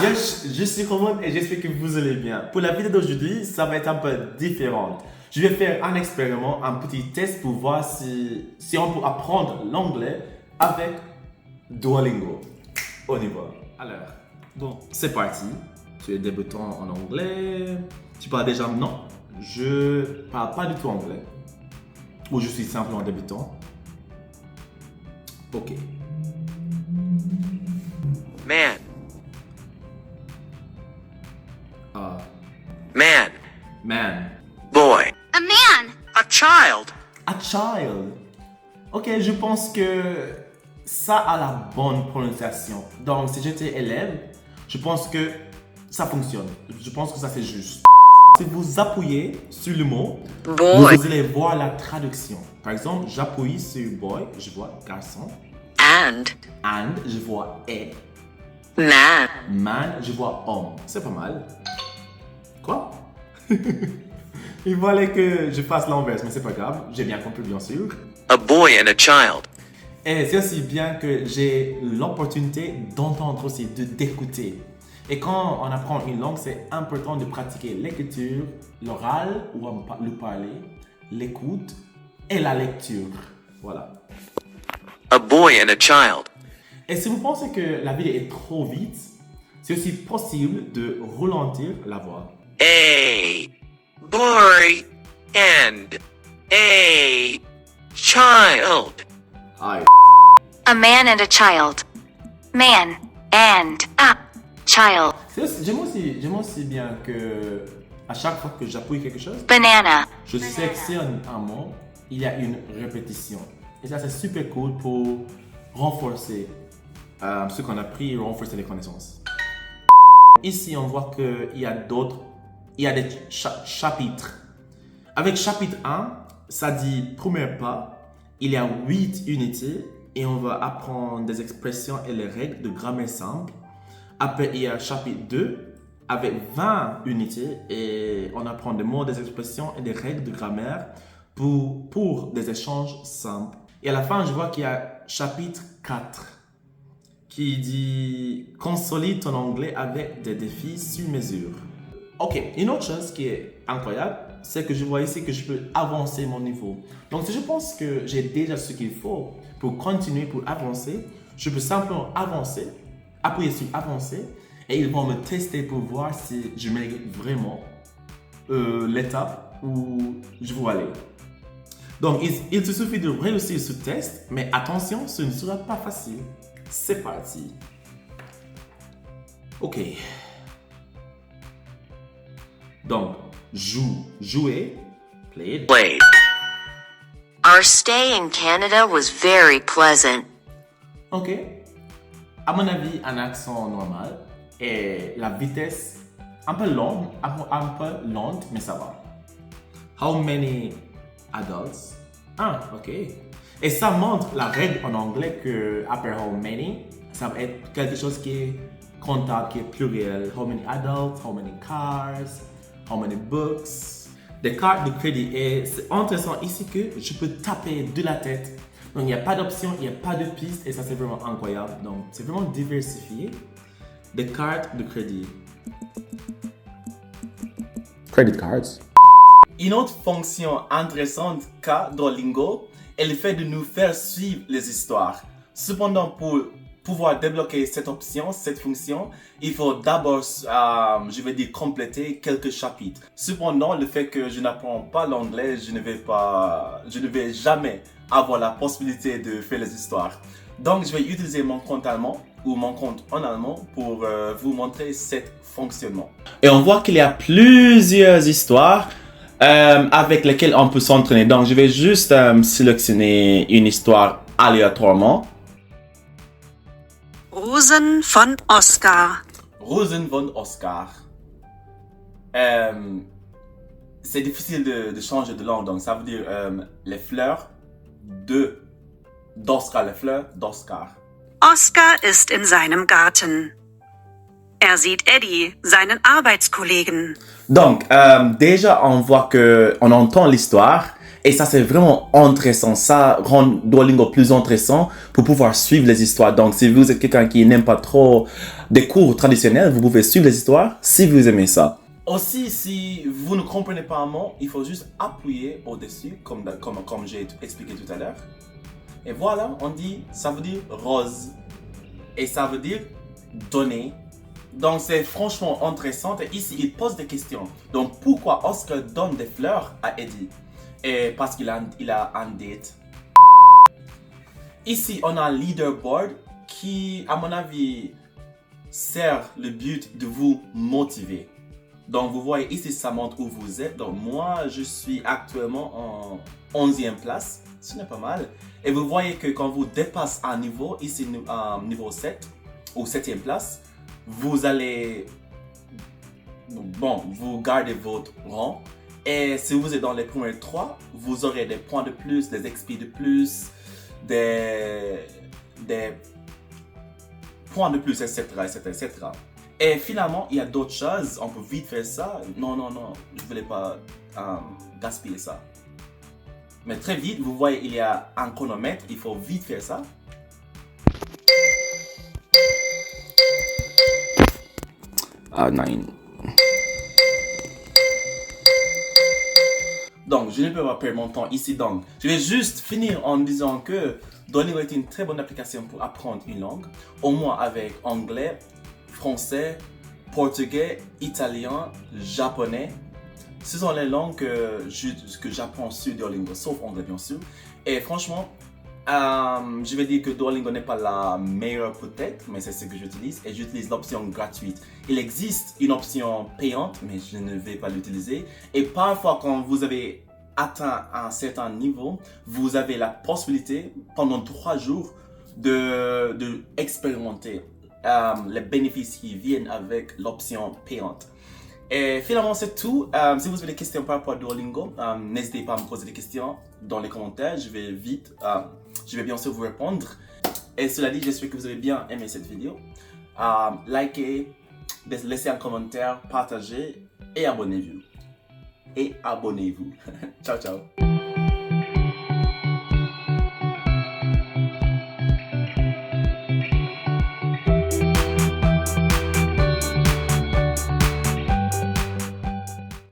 Yes, je suis Roman et j'espère que vous allez bien. Pour la vidéo d'aujourd'hui, ça va être un peu différent. Je vais faire un expériment, un petit test pour voir si on peut apprendre l'anglais avec Duolingo. On y va. Alors, bon, c'est parti. Tu es débutant en anglais. Tu parles déjà? Non, je parle pas du tout anglais. Ou je suis simplement débutant. Ok. Man. Man. Man. Boy. A man. A child. A child. Ok, je pense que ça a la bonne prononciation. Donc, si j'étais élève, je pense que ça fonctionne. Je pense que ça c'est juste. Si vous appuyez sur le mot, Boy. vous allez voir la traduction. Par exemple, j'appuie sur boy, je vois garçon. And. And, je vois et. Man. Man, je vois homme. C'est pas mal. Quoi? Il fallait que je fasse l'inverse, mais c'est pas grave. J'ai bien compris, bien sûr. A boy and a child. Et c'est aussi bien que j'ai l'opportunité d'entendre aussi, d'écouter. Et quand on apprend une langue, c'est important de pratiquer l'écriture, l'oral, ou le parler, l'écoute et la lecture. Voilà. A boy and a child. Et si vous pensez que la vidéo est trop vite, c'est aussi possible de ralentir la voix. A boy and a child. Aïe. A man and a child. Man and a child. J'aime aussi bien que à chaque fois que j'appuie quelque chose, Banana. je sélectionne un mot, il y a une répétition. Et ça, c'est super cool pour renforcer ce qu'on a appris et renforcer les connaissances. Ici, on voit qu'il y a des chapitres. Avec chapitre 1, ça dit premier pas, il y a 8 unités et on va apprendre des expressions et les règles de grammaire simple. Après, il y a chapitre 2 avec 20 unités et on apprend des mots, des expressions et des règles de grammaire pour des échanges simples. Et à la fin, je vois qu'il y a chapitre 4 qui dit « Consolide ton anglais avec des défis sur mesure ». Ok, une autre chose qui est incroyable, c'est que je vois ici que je peux avancer mon niveau. Donc, si je pense que j'ai déjà ce qu'il faut pour continuer, pour avancer, je peux simplement avancer, appuyer sur avancer, et ils vont me tester pour voir si je mérite vraiment l'étape où je veux aller. Donc, il te suffit de réussir ce test, mais attention, ce ne sera pas facile. C'est parti. Ok. Donc, jouer, played. Played. Our stay in Canada was very pleasant. Ok. À mon avis, un accent normal et la vitesse un peu lente, mais ça va. How many adults? Ah, ok. Et ça montre la règle en anglais que après how many, ça va être quelque chose qui est comptable, qui est pluriel. How many adults, how many cars, how many books. Des cartes de crédit. Et c'est intéressant ici que je peux taper de la tête. Donc il n'y a pas d'option, il n'y a pas de piste et ça c'est vraiment incroyable. Donc c'est vraiment diversifié. Des cartes de crédit. Credit cards. Une autre fonction intéressante qu'a Duolingo est le fait de nous faire suivre les histoires. Cependant, pour pouvoir débloquer cette option, cette fonction, il faut d'abord, je vais dire, compléter quelques chapitres. Cependant, le fait que je n'apprends pas l'anglais, je ne vais jamais avoir la possibilité de faire les histoires. Donc, je vais utiliser mon compte allemand ou mon compte en allemand pour vous montrer cet fonctionnement. Et on voit qu'il y a plusieurs histoires avec lesquelles on peut s'entraîner. Donc, je vais juste sélectionner une histoire aléatoirement. Rosen von Oskar. Rosen von Oskar. C'est difficile de changer de langue, donc ça veut dire les fleurs d'Oskar, les fleurs d'Oskar. Oskar ist in seinem Garten. Er sieht Eddie, seinen Arbeitskollegen. Donc, déjà, on voit qu'on entend l'histoire Et ça, c'est vraiment intéressant. Ça rend Duolingo plus intéressant pour pouvoir suivre les histoires. Donc, si vous êtes quelqu'un qui n'aime pas trop des cours traditionnels, vous pouvez suivre les histoires si vous aimez ça. Aussi, si vous ne comprenez pas un mot, il faut juste appuyer au-dessus, comme j'ai expliqué tout à l'heure. Et voilà, on dit, ça veut dire rose. Et ça veut dire donner. Donc, c'est franchement intéressant. Et ici, il pose des questions. Donc, pourquoi Oscar donne des fleurs à Eddie? Et parce qu'il a un date. Ici, on a un leaderboard qui, à mon avis, sert le but de vous motiver. Donc, vous voyez ici, ça montre où vous êtes. Donc, moi, je suis actuellement en 11e place. Ce n'est pas mal. Et vous voyez que quand vous dépassez un niveau, ici, niveau 7 ou 7e place, vous allez, vous gardez votre rang. Et si vous êtes dans les premiers 3, vous aurez des points de plus, des XP de plus, des points de plus, etc., etc., etc. Et finalement, il y a d'autres choses. On peut vite faire ça. Non, je ne voulais pas gaspiller ça. Mais très vite, vous voyez, il y a un chronomètre. Il faut vite faire ça. Non. Donc, je ne peux pas perdre mon temps ici. Donc, je vais juste finir en disant que Duolingo est une très bonne application pour apprendre une langue. Au moins avec anglais, français, portugais, italien, japonais. Ce sont les langues que j'apprends sur Duolingo, sauf anglais bien sûr. Et franchement, je vais dire que Duolingo n'est pas la meilleure peut-être, mais c'est ce que j'utilise. Et j'utilise l'option gratuite. Il existe une option payante, mais je ne vais pas l'utiliser. Et parfois, quand vous avez atteint un certain niveau, vous avez la possibilité, pendant 3 jours, de expérimenter les bénéfices qui viennent avec l'option payante. Et finalement, c'est tout. Si vous avez des questions par rapport à Duolingo, n'hésitez pas à me poser des questions dans les commentaires. Je vais bien sûr vous répondre. Et cela dit, j'espère que vous avez bien aimé cette vidéo. Likez, laissez un commentaire, partagez et abonnez-vous. Ciao, ciao.